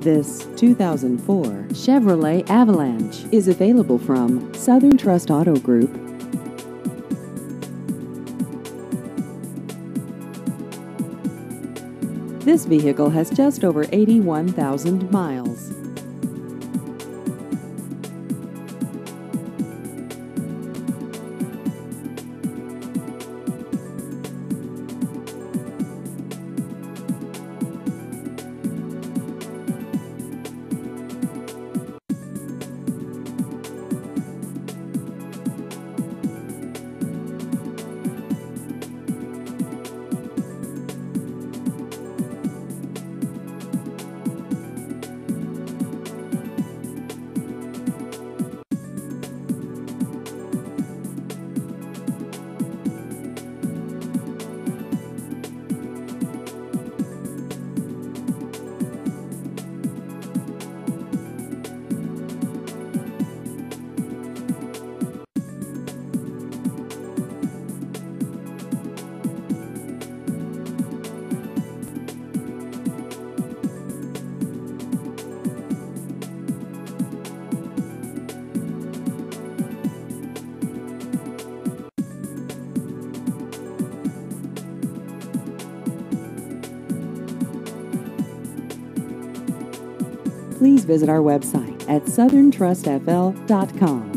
This 2004 Chevrolet Avalanche is available from Southern Trust Auto Group. This vehicle has just over 81,000 miles. Please visit our website at southerntrustfl.com.